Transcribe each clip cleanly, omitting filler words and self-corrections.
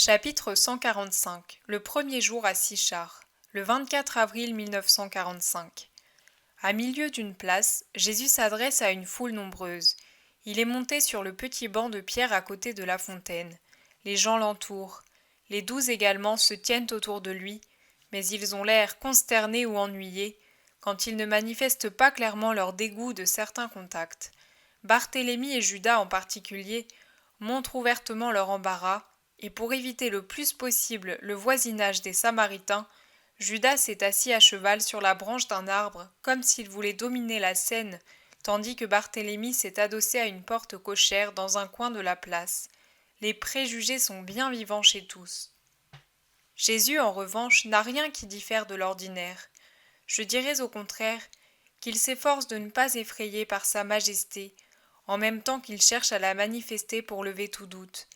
Chapitre 145. Le premier jour à Sichar. Le 24 avril 1945. À milieu d'une place, Jésus s'adresse à une foule nombreuse. Il est monté sur le petit banc de pierre à côté de la fontaine. Les gens l'entourent. Les 12 également se tiennent autour de lui, mais ils ont l'air consternés ou ennuyés, quand ils ne manifestent pas clairement leur dégoût de certains contacts. Barthélemy et Judas en particulier montrent ouvertement leur embarras, et pour éviter le plus possible le voisinage des Samaritains, Judas s'est assis à cheval sur la branche d'un arbre, comme s'il voulait dominer la scène, tandis que Barthélemy s'est adossé à une porte cochère dans un coin de la place. Les préjugés sont bien vivants chez tous. Jésus, en revanche, n'a rien qui diffère de l'ordinaire. Je dirais au contraire qu'il s'efforce de ne pas effrayer par sa majesté, en même temps qu'il cherche à la manifester pour lever tout doute.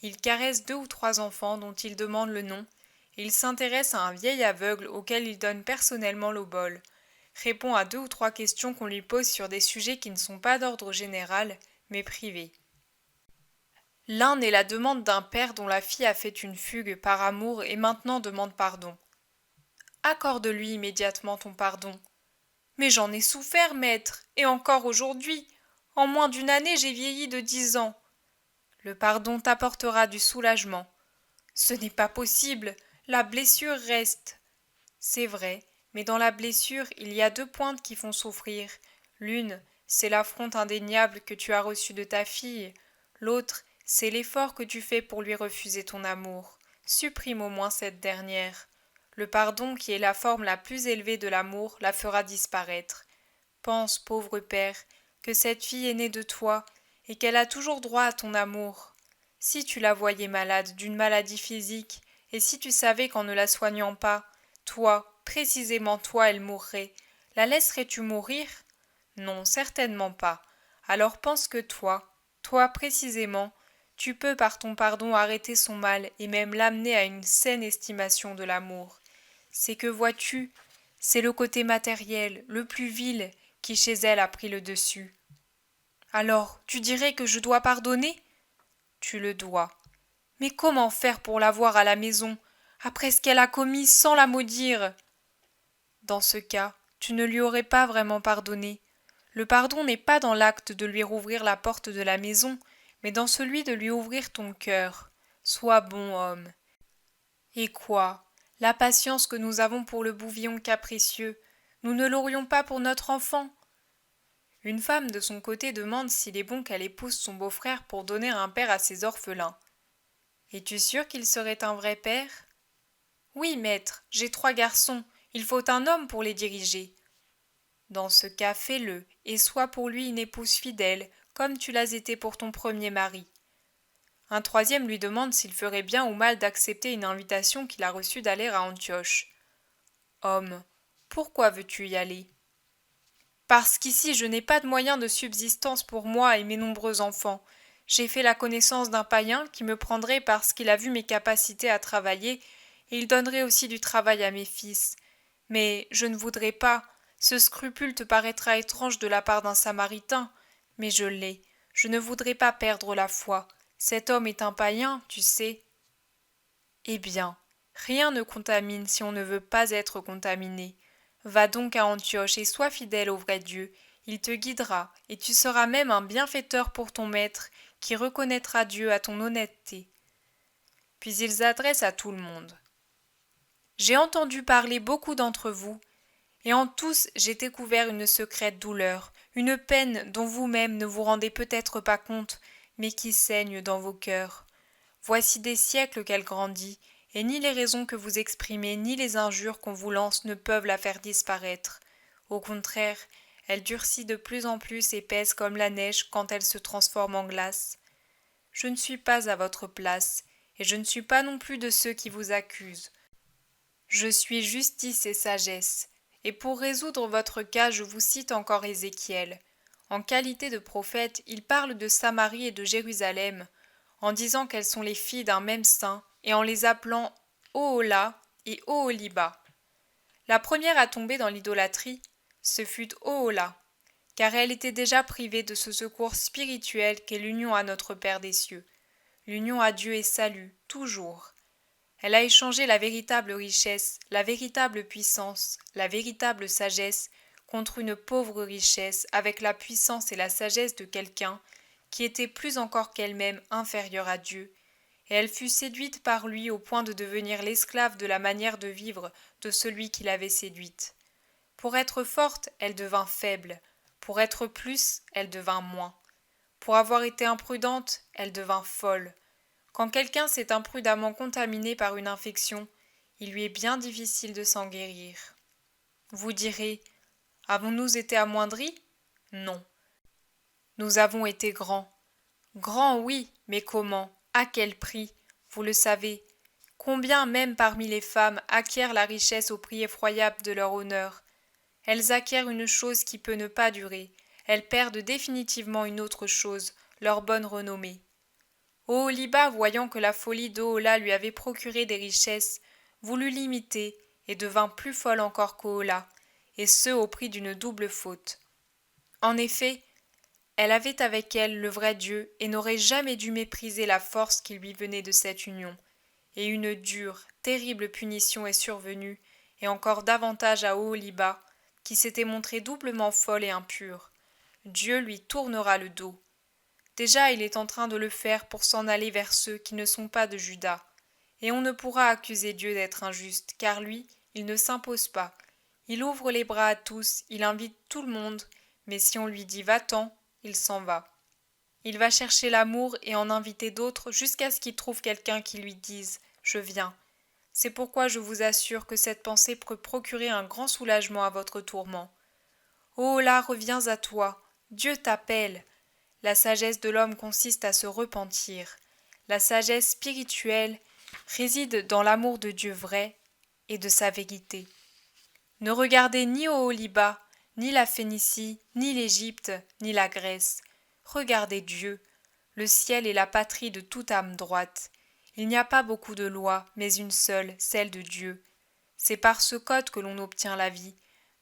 Il caresse 2 ou 3 enfants dont il demande le nom, et il s'intéresse à un vieil aveugle auquel il donne personnellement l'obole, répond à 2 ou 3 questions qu'on lui pose sur des sujets qui ne sont pas d'ordre général, mais privés. L'un est la demande d'un père dont la fille a fait une fugue par amour et maintenant demande pardon. Accorde-lui immédiatement ton pardon. Mais j'en ai souffert, maître, et encore aujourd'hui. En moins d'une année, j'ai vieilli de 10 ans. Le pardon t'apportera du soulagement. Ce n'est pas possible, la blessure reste. C'est vrai, mais dans la blessure, il y a 2 pointes qui font souffrir. L'une, c'est l'affront indéniable que tu as reçu de ta fille. L'autre, c'est l'effort que tu fais pour lui refuser ton amour. Supprime au moins cette dernière. Le pardon, qui est la forme la plus élevée de l'amour, la fera disparaître. Pense, pauvre père, que cette fille est née de toi, et qu'elle a toujours droit à ton amour. Si tu la voyais malade d'une maladie physique, et si tu savais qu'en ne la soignant pas, toi, précisément toi, elle mourrait, la laisserais-tu mourir? Non, certainement pas. Alors pense que toi précisément, tu peux par ton pardon arrêter son mal et même l'amener à une saine estimation de l'amour. C'est que vois-tu, c'est le côté matériel, le plus vil, qui chez elle a pris le dessus. Alors, tu dirais que je dois pardonner? Tu le dois. Mais comment faire pour la voir à la maison, après ce qu'elle a commis sans la maudire? Dans ce cas, tu ne lui aurais pas vraiment pardonné. Le pardon n'est pas dans l'acte de lui rouvrir la porte de la maison, mais dans celui de lui ouvrir ton cœur. Sois bon homme. Et quoi? La patience que nous avons pour le bouvillon capricieux, nous ne l'aurions pas pour notre enfant? Une femme de son côté demande s'il est bon qu'elle épouse son beau-frère pour donner un père à ses orphelins. Es-tu sûr qu'il serait un vrai père? Oui, maître, j'ai 3 garçons, il faut un homme pour les diriger. Dans ce cas, fais-le, et sois pour lui une épouse fidèle, comme tu l'as été pour ton premier mari. Un troisième lui demande s'il ferait bien ou mal d'accepter une invitation qu'il a reçue d'aller à Antioche. Homme, pourquoi veux-tu y aller? Parce qu'ici je n'ai pas de moyens de subsistance pour moi et mes nombreux enfants. J'ai fait la connaissance d'un païen qui me prendrait parce qu'il a vu mes capacités à travailler, et il donnerait aussi du travail à mes fils. Mais je ne voudrais pas. Ce scrupule te paraîtra étrange de la part d'un Samaritain, mais je l'ai. Je ne voudrais pas perdre la foi. Cet homme est un païen, tu sais. Eh bien, rien ne contamine si on ne veut pas être contaminé. Va donc à Antioche et sois fidèle au vrai Dieu. Il te guidera, et tu seras même un bienfaiteur pour ton maître, qui reconnaîtra Dieu à ton honnêteté. Puis ils s'adressent à tout le monde. J'ai entendu parler beaucoup d'entre vous, et en tous j'ai découvert une secrète douleur, une peine dont vous-même ne vous rendez peut-être pas compte, mais qui saigne dans vos cœurs. Voici des siècles qu'elle grandit, et ni les raisons que vous exprimez, ni les injures qu'on vous lance ne peuvent la faire disparaître. Au contraire, elle durcit de plus en plus et pèse comme la neige quand elle se transforme en glace. Je ne suis pas à votre place, et je ne suis pas non plus de ceux qui vous accusent. Je suis justice et sagesse, et pour résoudre votre cas je vous cite encore Ézéchiel. En qualité de prophète, il parle de Samarie et de Jérusalem, en disant qu'elles sont les filles d'un même saint, et en les appelant Ohola et Oholiba. La première à tomber dans l'idolâtrie, ce fut Ohola, car elle était déjà privée de ce secours spirituel qu'est l'union à notre Père des cieux. L'union à Dieu est salut, toujours. Elle a échangé la véritable richesse, la véritable puissance, la véritable sagesse contre une pauvre richesse avec la puissance et la sagesse de quelqu'un qui était plus encore qu'elle-même inférieure à Dieu, et elle fut séduite par lui au point de devenir l'esclave de la manière de vivre de celui qui l'avait séduite. Pour être forte, elle devint faible, pour être plus, elle devint moins. Pour avoir été imprudente, elle devint folle. Quand quelqu'un s'est imprudemment contaminé par une infection, il lui est bien difficile de s'en guérir. Vous direz, avons-nous été amoindris? Non. Nous avons été grands. Grands, oui, mais comment? À quel prix? Vous le savez. Combien même parmi les femmes acquièrent la richesse au prix effroyable de leur honneur? Elles acquièrent une chose qui peut ne pas durer. Elles perdent définitivement une autre chose, leur bonne renommée. Oholiba, voyant que la folie d'Ohola lui avait procuré des richesses, voulut l'imiter et devint plus folle encore qu'Ohola, et ce au prix d'une double faute. En effet, elle avait avec elle le vrai Dieu et n'aurait jamais dû mépriser la force qui lui venait de cette union. Et une dure, terrible punition est survenue, et encore davantage à Oholiba, qui s'était montrée doublement folle et impure. Dieu lui tournera le dos. Déjà il est en train de le faire pour s'en aller vers ceux qui ne sont pas de Juda. Et on ne pourra accuser Dieu d'être injuste, car lui, il ne s'impose pas. Il ouvre les bras à tous, il invite tout le monde, mais si on lui dit va-t'en, il s'en va. Il va chercher l'amour et en inviter d'autres jusqu'à ce qu'il trouve quelqu'un qui lui dise « Je viens ». C'est pourquoi je vous assure que cette pensée peut procurer un grand soulagement à votre tourment. Oh là, reviens à toi, Dieu t'appelle. La sagesse de l'homme consiste à se repentir. La sagesse spirituelle réside dans l'amour de Dieu vrai et de sa vérité. Ne regardez ni Oholiba, ni la Phénicie, ni l'Égypte, ni la Grèce. Regardez Dieu. Le ciel est la patrie de toute âme droite. Il n'y a pas beaucoup de lois, mais une seule, celle de Dieu. C'est par ce code que l'on obtient la vie.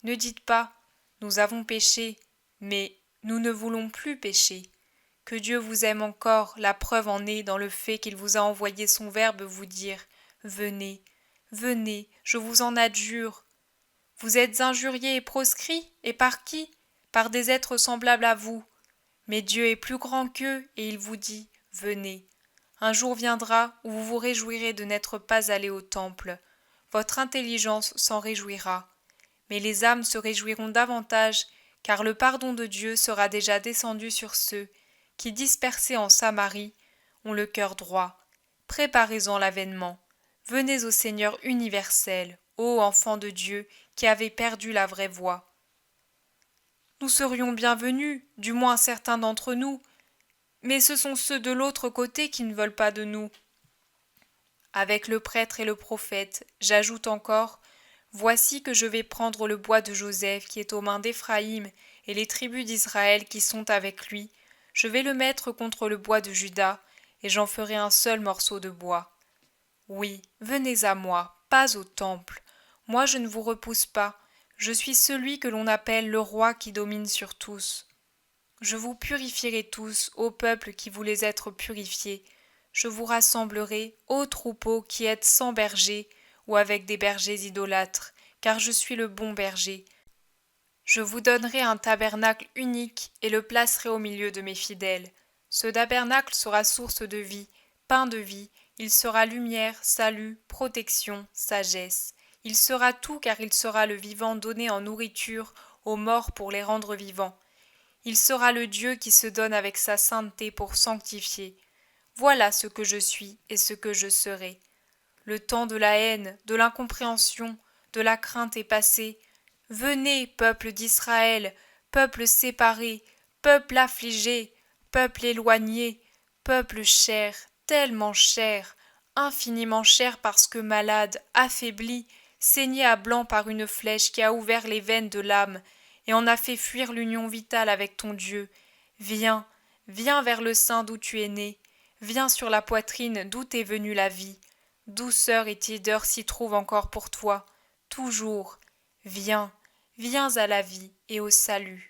Ne dites pas « Nous avons péché », mais « Nous ne voulons plus pécher ». Que Dieu vous aime encore, la preuve en est dans le fait qu'il vous a envoyé son Verbe vous dire « Venez, venez, je vous en adjure ». Vous êtes injuriés et proscrits, et par qui? Par des êtres semblables à vous. Mais Dieu est plus grand qu'eux, et il vous dit « Venez ». Un jour viendra où vous vous réjouirez de n'être pas allés au temple. Votre intelligence s'en réjouira. Mais les âmes se réjouiront davantage, car le pardon de Dieu sera déjà descendu sur ceux qui, dispersés en Samarie, ont le cœur droit. Préparez-en l'avènement. Venez au Seigneur universel, ô enfants de Dieu, qui avez perdu la vraie voie. Nous serions bienvenus, du moins certains d'entre nous, mais ce sont ceux de l'autre côté qui ne veulent pas de nous. Avec le prêtre et le prophète, j'ajoute encore, voici que je vais prendre le bois de Joseph qui est aux mains d'Éphraïm et les tribus d'Israël qui sont avec lui, je vais le mettre contre le bois de Juda, et j'en ferai un seul morceau de bois. Oui, venez à moi, pas au temple. Moi je ne vous repousse pas, je suis celui que l'on appelle le roi qui domine sur tous. Je vous purifierai tous, ô peuple qui voulez être purifiés. Je vous rassemblerai, ô troupeaux qui êtes sans berger ou avec des bergers idolâtres, car je suis le bon berger. Je vous donnerai un tabernacle unique et le placerai au milieu de mes fidèles. Ce tabernacle sera source de vie, pain de vie, il sera lumière, salut, protection, sagesse. Il sera tout car il sera le vivant donné en nourriture aux morts pour les rendre vivants. Il sera le Dieu qui se donne avec sa sainteté pour sanctifier. Voilà ce que je suis et ce que je serai. Le temps de la haine, de l'incompréhension, de la crainte est passé. Venez, peuple d'Israël, peuple séparé, peuple affligé, peuple éloigné, peuple cher, tellement cher, infiniment cher parce que malade, affaibli, saigné à blanc par une flèche qui a ouvert les veines de l'âme et en a fait fuir l'union vitale avec ton Dieu. Viens, viens vers le sein d'où tu es né, viens sur la poitrine d'où t'est venue la vie. Douceur et tiédeur s'y trouvent encore pour toi, toujours. Viens, viens à la vie et au salut.